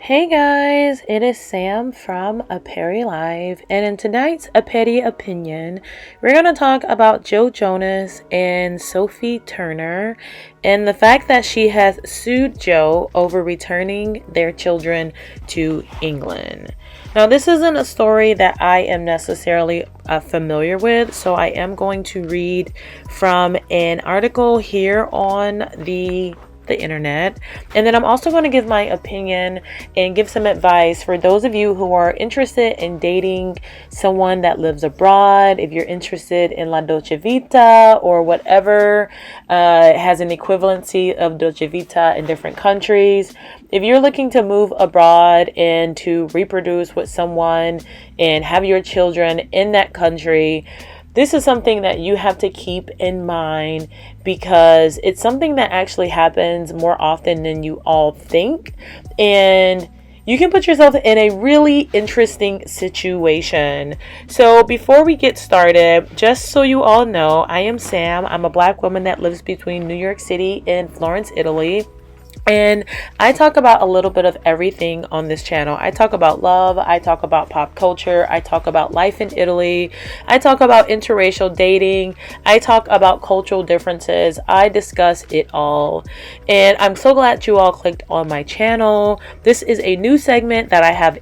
Hey guys, it is Sam from A Perry Live, and in tonight's A Petty Opinion, we're going to talk about Joe Jonas and Sophie Turner and the fact that she has sued Joe over returning their children to England. Now, this isn't a story that I am necessarily familiar with, so I am going to read from an article here on the internet, and then I'm also going to give my opinion and give some advice for those of you who are interested in dating someone that lives abroad. If you're interested in la dolce vita or whatever has an equivalency of dolce vita in different countries, if you're looking to move abroad and to reproduce with someone and have your children in that country, this is something that you have to keep in mind because it's something that actually happens more often than you all think. And you can put yourself in a really interesting situation. So before we get started, just so you all know, I am Sam. I'm a Black woman that lives between New York City and Florence, Italy. And I talk about a little bit of everything on this channel. I talk about love. I talk about pop culture. I talk about life in Italy. I talk about interracial dating. I talk about cultural differences. I discuss it all. And I'm so glad you all clicked on my channel. This is a new segment that I have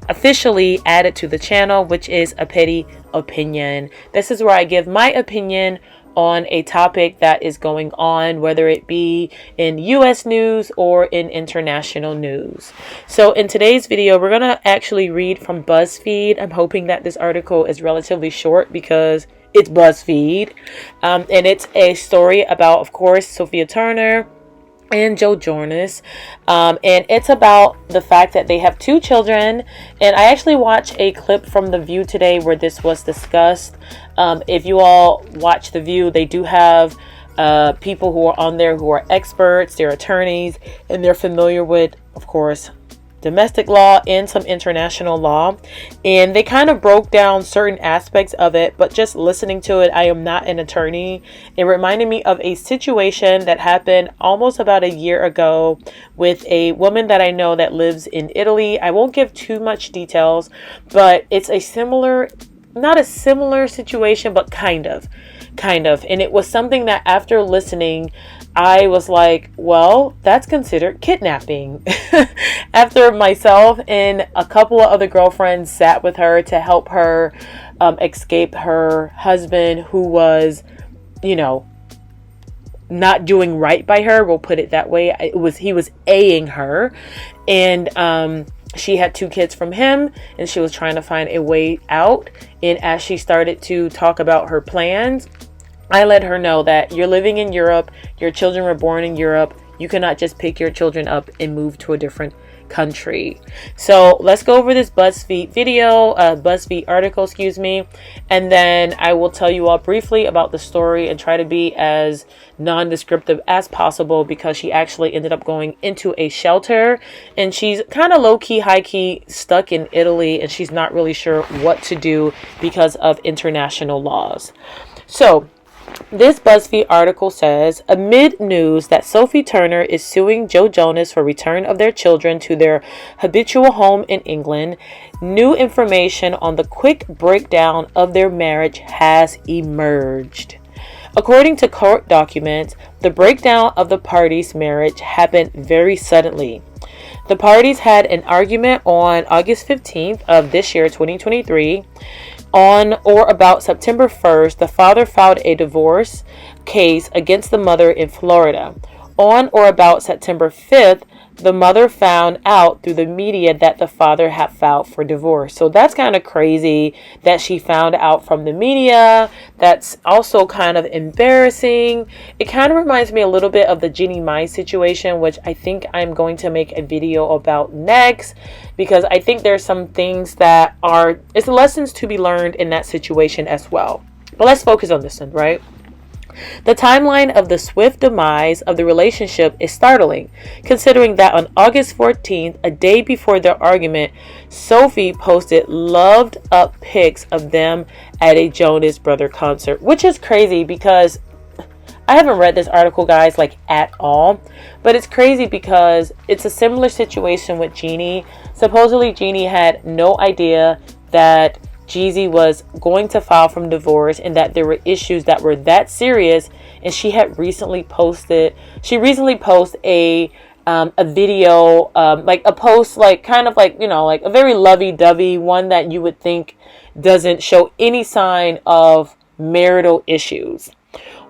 officially added to the channel, which is A Petty Opinion. This is where I give my opinion on a topic that is going on, whether it be in US news or in international news. So in today's video, we're going to actually read from BuzzFeed. I'm hoping that this article is relatively short because it's BuzzFeed. And it's a story about, of course, Sophie Turner and Joe Jonas, and it's about the fact that they have two children. And I actually watched a clip from The View today where this was discussed. If you all watch The View, they do have people who are on there who are experts, they're attorneys, and they're familiar with, of course, domestic law and some international law, and they kind of broke down certain aspects of it. But just listening to it, I am not an attorney. It reminded me of a situation that happened almost about a year ago with a woman that I know that lives in Italy. I won't give too much details, but it's a similar, not a similar situation, but kind of. And it was something that after listening, I was like, well, that's considered kidnapping. After myself and a couple of other girlfriends sat with her to help her escape her husband, who was, not doing right by her. We'll put it that way. He was A-ing her, and she had two kids from him, and she was trying to find a way out. And as she started to talk about her plans, I let her know that you're living in Europe, your children were born in Europe, you cannot just pick your children up and move to a different country. So let's go over this BuzzFeed article, and then I will tell you all briefly about the story and try to be as non-descriptive as possible, because she actually ended up going into a shelter, and she's kind of low-key, high-key stuck in Italy, and she's not really sure what to do because of international laws. So this BuzzFeed article says, amid news that Sophie Turner is suing Joe Jonas for return of their children to their habitual home in England, new information on the quick breakdown of their marriage has emerged. According to court documents, the breakdown of the parties' marriage happened very suddenly. The parties had an argument on August 15th of this year, 2023. On or about September 1st, the father filed a divorce case against the mother in Florida. On or about September 5th, the mother found out through the media that the father had filed for divorce. So that's kind of crazy that she found out from the media. That's also kind of embarrassing. It kind of reminds me a little bit of the Jeannie Mai situation, which I think I'm going to make a video about next, because I think there's some things that it's lessons to be learned in that situation as well. But let's focus on this one, right? The timeline of the swift demise of the relationship is startling, considering that on August 14th, a day before their argument, Sophie posted loved up pics of them at a Jonas Brother concert, which is crazy because I haven't read this article, guys, like at all, but it's crazy because it's a similar situation with Jeannie. Supposedly Jeannie had no idea that Jeezy was going to file from divorce and that there were issues that were that serious. And she recently posted a video, like a post, like kind of like, like a very lovey-dovey one that you would think doesn't show any sign of marital issues.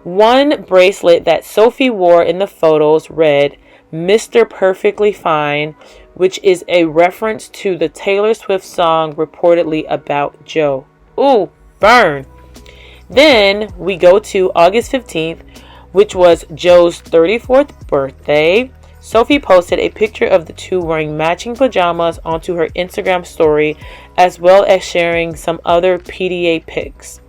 One bracelet that Sophie wore in the photos read Mr. Perfectly Fine, which is a reference to the Taylor Swift song reportedly about Joe. Ooh, burn. Then we go to August 15th, which was Joe's 34th birthday. Sophie posted a picture of the two wearing matching pajamas onto her Instagram story, as well as sharing some other PDA pics.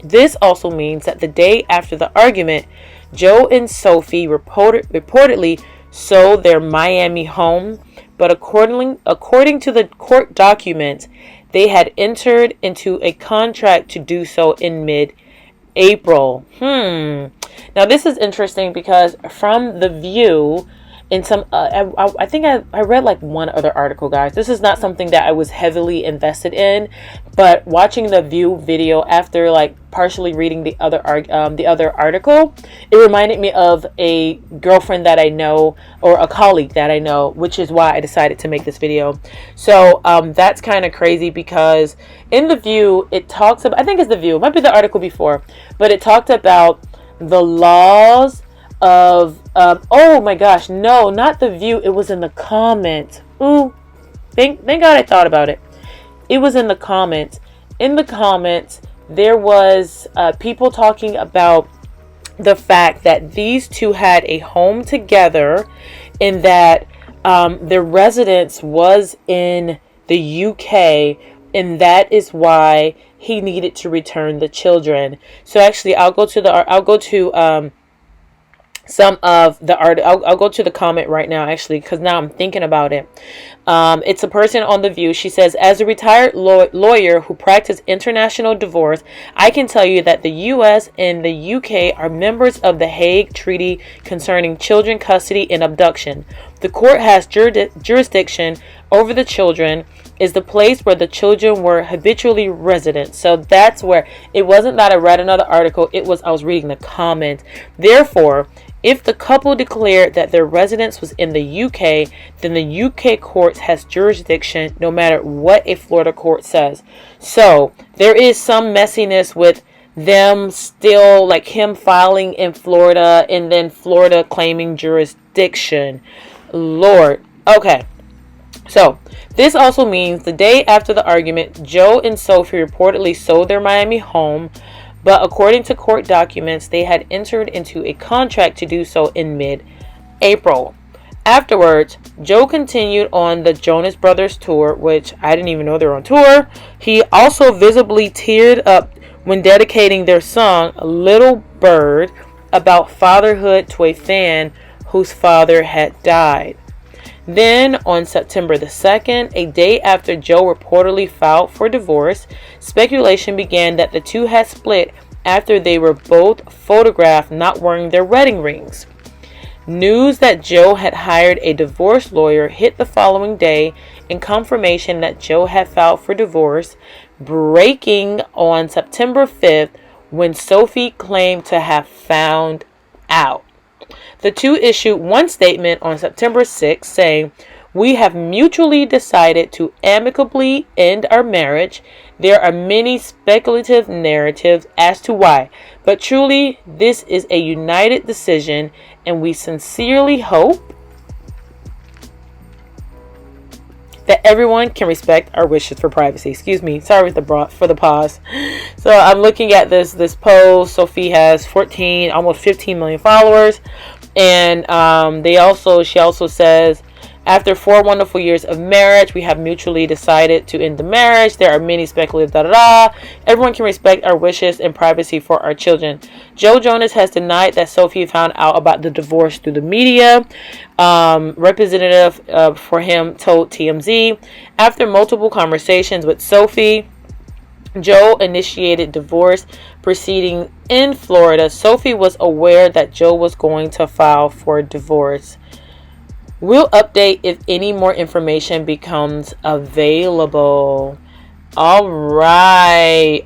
This also means that the day after the argument, Joe and Sophie reportedly sold their Miami home, but according to the court documents, they had entered into a contract to do so in mid-April. Now this is interesting because from The View, in some I think I read like one other article, guys. This is not something that I was heavily invested in, but watching the View video after like partially reading the other article, it reminded me of a girlfriend that I know, or a colleague that I know, which is why I decided to make this video. So that's kind of crazy because in The View it talks about, I think it's The View, it might be the article before, but it talked about the laws of oh my gosh, no, not The View, it was in the comments. Ooh, thank God I thought about it. It was in the comments. In the comments there was people talking about the fact that these two had a home together and that their residence was in the UK, and that is why he needed to return the children. So actually I'll go to some of the art. I'll go to the comment right now, actually, because now I'm thinking about it. It's a person on The View. She says, as a retired lawyer who practiced international divorce, I can tell you that the US and the UK are members of the Hague Treaty concerning children custody and abduction. The court has jurisdiction over the children, is the place where the children were habitually resident. So that's where, it wasn't that I read another article, I was reading the comments. Therefore, if the couple declared that their residence was in the UK, then the UK courts has jurisdiction no matter what a Florida court says. So there is some messiness with them still, like him filing in Florida and then Florida claiming jurisdiction. Lord. Okay. So this also means the day after the argument, Joe and Sophie reportedly sold their Miami home, but according to court documents, they had entered into a contract to do so in mid-April. Afterwards, Joe continued on the Jonas Brothers tour, which I didn't even know they were on tour. He also visibly teared up when dedicating their song, Little Bird, about fatherhood to a fan whose father had died. Then, on September the 2nd, a day after Joe reportedly filed for divorce, speculation began that the two had split after they were both photographed not wearing their wedding rings. News that Joe had hired a divorce lawyer hit the following day, in confirmation that Joe had filed for divorce, breaking on September 5th when Sophie claimed to have found out. The two issued one statement on September 6th saying, "We have mutually decided to amicably end our marriage. There are many speculative narratives as to why, but truly this is a united decision, and we sincerely hope that everyone can respect our wishes for privacy." Excuse me, sorry for the pause. So I'm looking at this post. Sophie has 14, almost 15 million followers. And she also says, after 4 wonderful years of marriage, we have mutually decided to end the marriage. There are many speculative Everyone can respect our wishes and privacy for our children. Joe Jonas has denied that Sophie found out about the divorce through the media. Representative for him told TMZ, after multiple conversations with Sophie, Joe initiated divorce proceeding in Florida. Sophie was aware that Joe was going to file for divorce. We'll update if any more information becomes available. All right.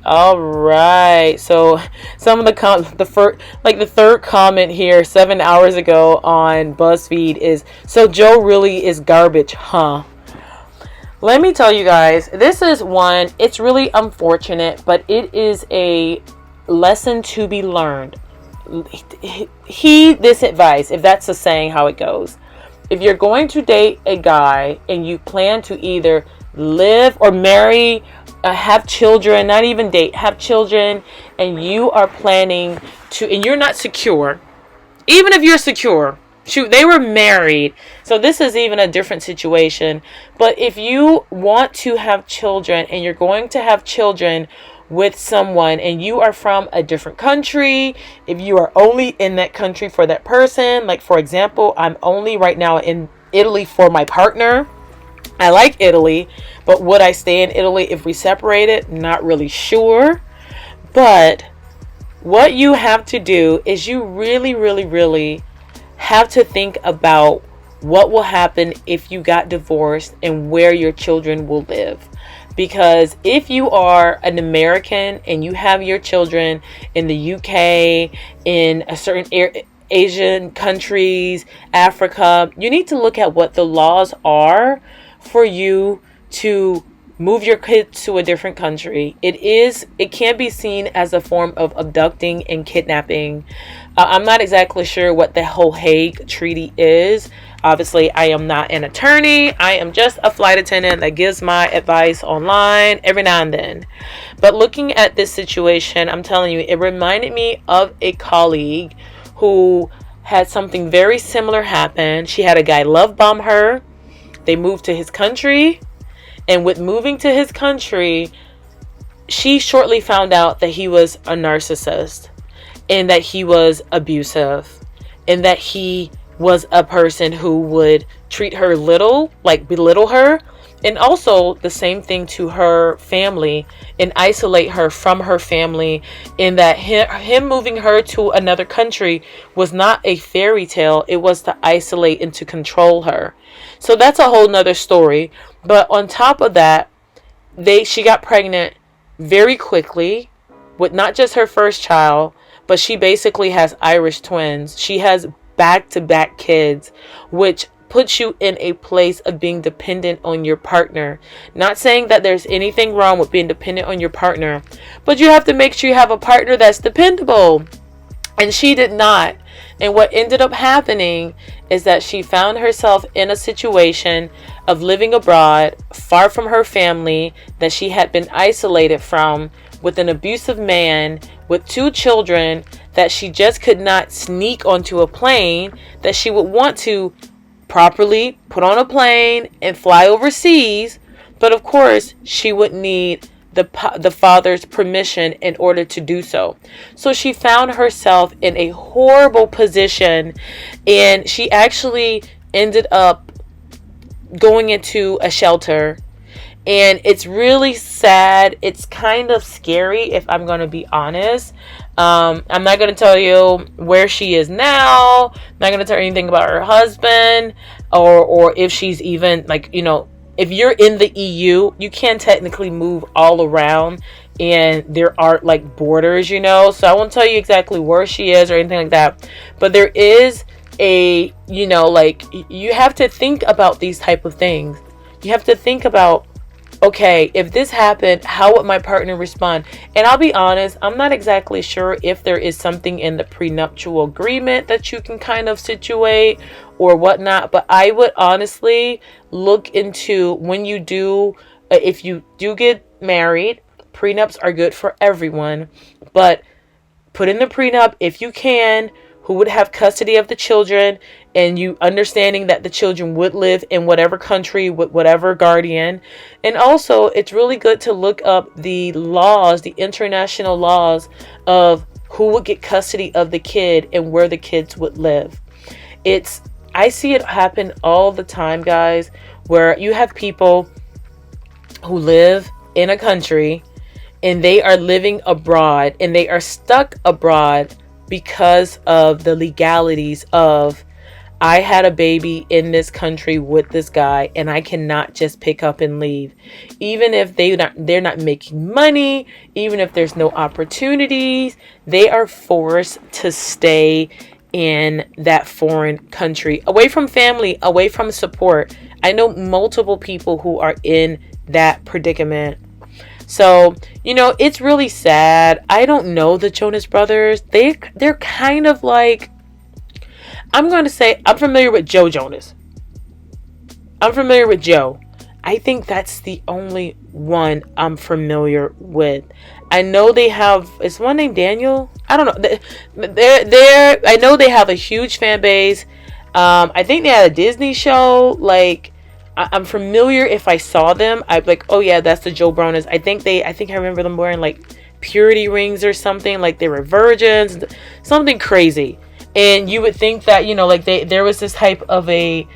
So some of the third comment here 7 hours ago on BuzzFeed is, so Joe really is garbage, huh? Let me tell you guys, this is one, it's really unfortunate, but it is a lesson to be learned. Heed this advice, if that's a saying how it goes. If you're going to date a guy and you plan to either live or marry, have children, not even date, have children, and you are planning to, and you're not secure, even if you're secure, shoot, they were married, so this is even a different situation. But if you want to have children and you're going to have children with someone and you are from a different country, if you are only in that country for that person, like for example, I'm only right now in Italy for my partner. I like Italy, but would I stay in Italy if we separated? Not really sure. But what you have to do is you really have to think about what will happen if you got divorced and where your children will live. Because if you are an American and you have your children in the UK, in a certain Asian countries, Africa, you need to look at what the laws are for you to move your kids to a different country. It can be seen as a form of abducting and kidnapping. I'm not exactly sure what the whole Hague Treaty is. Obviously, I am not an attorney. I am just a flight attendant that gives my advice online every now and then. But looking at this situation, I'm telling you, it reminded me of a colleague who had something very similar happen. She had a guy love bomb her. They moved to his country. And with moving to his country, she shortly found out that he was a narcissist and that he was abusive and that he was a person who would treat her little, like belittle her, and also the same thing to her family and isolate her from her family, in that him moving her to another country was not a fairy tale. It was to isolate and to control her. So that's a whole nother story. But on top of that, she got pregnant very quickly with not just her first child, but she basically has Irish twins. She has back-to-back kids, which puts you in a place of being dependent on your partner. Not saying that there's anything wrong with being dependent on your partner, but you have to make sure you have a partner that's dependable. And she did not. And what ended up happening is that she found herself in a situation of living abroad, far from her family that she had been isolated from, with an abusive man, with 2 children that she just could not sneak onto a plane, that she would want to properly put on a plane and fly overseas. But of course, she would need the father's permission in order to do so. So she found herself in a horrible position, and she actually ended up going into a shelter. And it's really sad. It's kind of scary, if I'm going to be honest. I'm not going to tell you where she is now. I'm not going to tell you anything about her husband, or if she's even, like, if you're in the EU, you can technically move all around, and there are like borders, so I won't tell you exactly where she is or anything like that. But there is a, you have to think about these type of things. You have to think about, okay, if this happened, how would my partner respond? And I'll be honest, I'm not exactly sure if there is something in the prenuptial agreement that you can kind of situate or whatnot. But I would honestly look into, when you do, if you do get married, prenups are good for everyone. But put in the prenup, if you can, who would have custody of the children, and you understanding that the children would live in whatever country with whatever guardian. And also, it's really good to look up the laws, the international laws of who would get custody of the kid and where the kids would live. I see it happen all the time, guys, where you have people who live in a country and they are living abroad, and they are stuck abroad because of the legalities of, I had a baby in this country with this guy, and I cannot just pick up and leave. Even if they're not making money, even if there's no opportunities, they are forced to stay in that foreign country, away from family, away from support. I know multiple people who are in that predicament. So, it's really sad. I don't know the Jonas Brothers. They're kind of like, I'm going to say, I'm familiar with Joe Jonas. I'm familiar with Joe. I think that's the only one I'm familiar with. I know they have, is one named Daniel? I don't know. I know they have a huge fan base. I think they had a Disney show. Like, I'm familiar. If I saw them, I'd be like, oh yeah, that's the Joe Bronas. I think I remember them wearing like purity rings or something. Like they were virgins, something crazy. And you would think that, like there was this type of they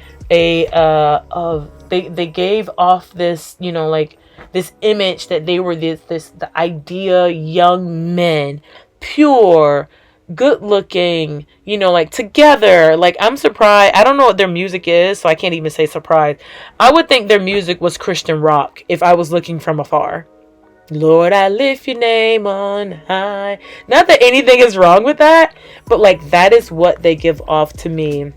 gave off this, like this image that they were the idea young men, pure, good looking, like together. Like, I'm surprised. I don't know what their music is, so I can't even say surprised. I would think their music was Christian rock if I was looking from afar. Lord, I lift your name on high. Not that anything is wrong with that, but like that is what they give off to me.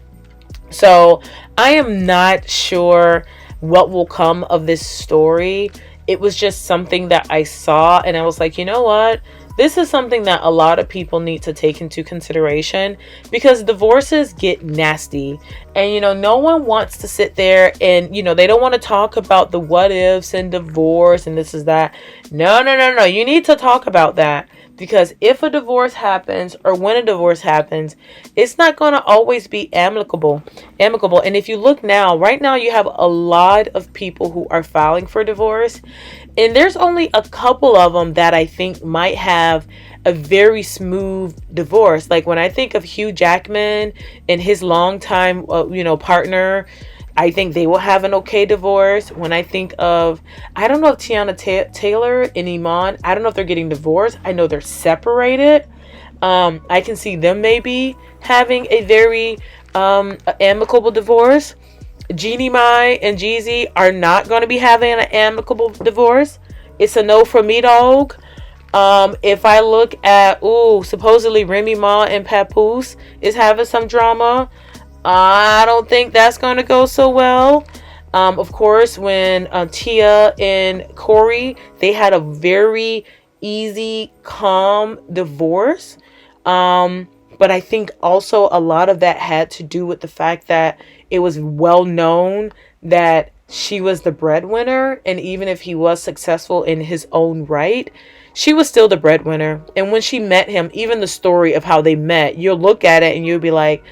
So I am not sure what will come of this story. It was just something that I saw, and I was like, you know what? This is something that a lot of people need to take into consideration, because divorces get nasty, and no one wants to sit there and they don't want to talk about the what ifs and divorce and this is that. No, you need to talk about that, because if a divorce happens, or when a divorce happens, it's not going to always be amicable. And if you look now, right now, you have a lot of people who are filing for divorce, and there's only a couple of them that I think might have a very smooth divorce. Like when I think of Hugh Jackman and his longtime, partner, I think they will have an okay divorce. When I think of, I don't know if Tiana Taylor and Iman, I don't know if they're getting divorced. I know they're separated. I can see them maybe having a very amicable divorce. Jeannie Mai and Jeezy are not going to be having an amicable divorce. It's a no for me, dog. If I look at, supposedly Remy Ma and Papoose is having some drama. I don't think that's going to go so well. Of course, when Tia and Corey, they had a very easy, calm divorce. But I think also a lot of that had to do with the fact that it was well known that she was the breadwinner. And even if he was successful in his own right, she was still the breadwinner. And when she met him, even the story of how they met, you'll look at it and you'll be like,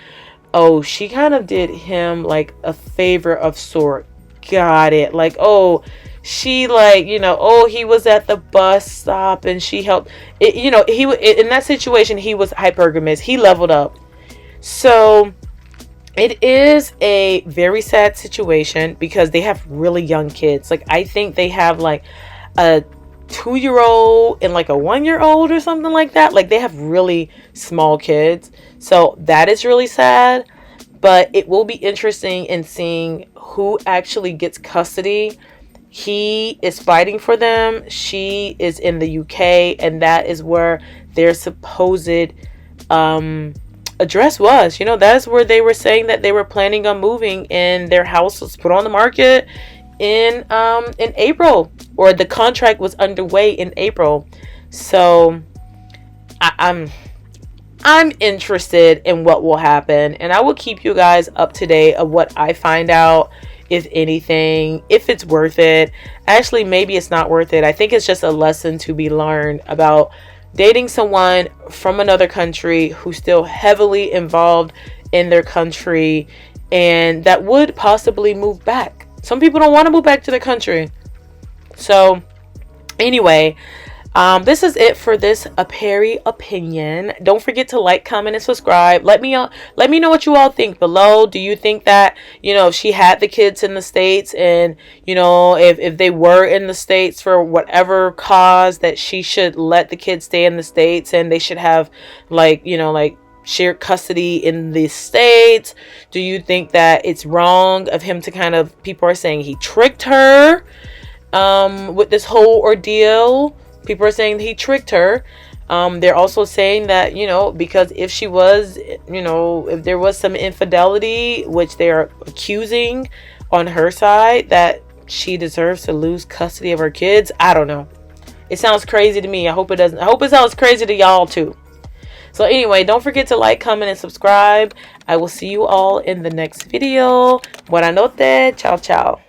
oh, she kind of did him like a favor of sort. Got it. Like, oh, she like, he was at the bus stop and she helped it, he in that situation, he was hypergamous. He leveled up. So it is a very sad situation because they have really young kids. Like, I think they have like a 2-year-old and like a 1-year-old or something like that. Like, they have really small kids. So that is really sad. But it will be interesting in seeing who actually gets custody. He is fighting for them. She is in the UK, and that is where their supposed address was. That is where they were saying that they were planning on moving, and their house was put on the market in April, or the contract was underway in April. So I'm interested in what will happen, and I will keep you guys up to date of what I find out, if anything, if it's worth it. Actually, maybe it's not worth it. I think it's just a lesson to be learned about dating someone from another country who's still heavily involved in their country and that would possibly move back. Some people don't want to move back to their country. So anyway, This is it for this a Perry opinion. Don't forget to like, comment, and subscribe. Let me know what you all think below. Do you think that, if she had the kids in the States, and if they were in the States for whatever cause, that she should let the kids stay in the States and they should have like shared custody in the States? Do you think that it's wrong of him to kind of, people are saying he tricked her with this whole ordeal? People are saying he tricked her. They're also saying that, because if she was, if there was some infidelity, which they are accusing on her side, that she deserves to lose custody of her kids. I don't know. It sounds crazy to me. I hope it doesn't. I hope it sounds crazy to y'all too. So anyway, don't forget to like, comment, and subscribe. I will see you all in the next video. Buona notte. Ciao, ciao.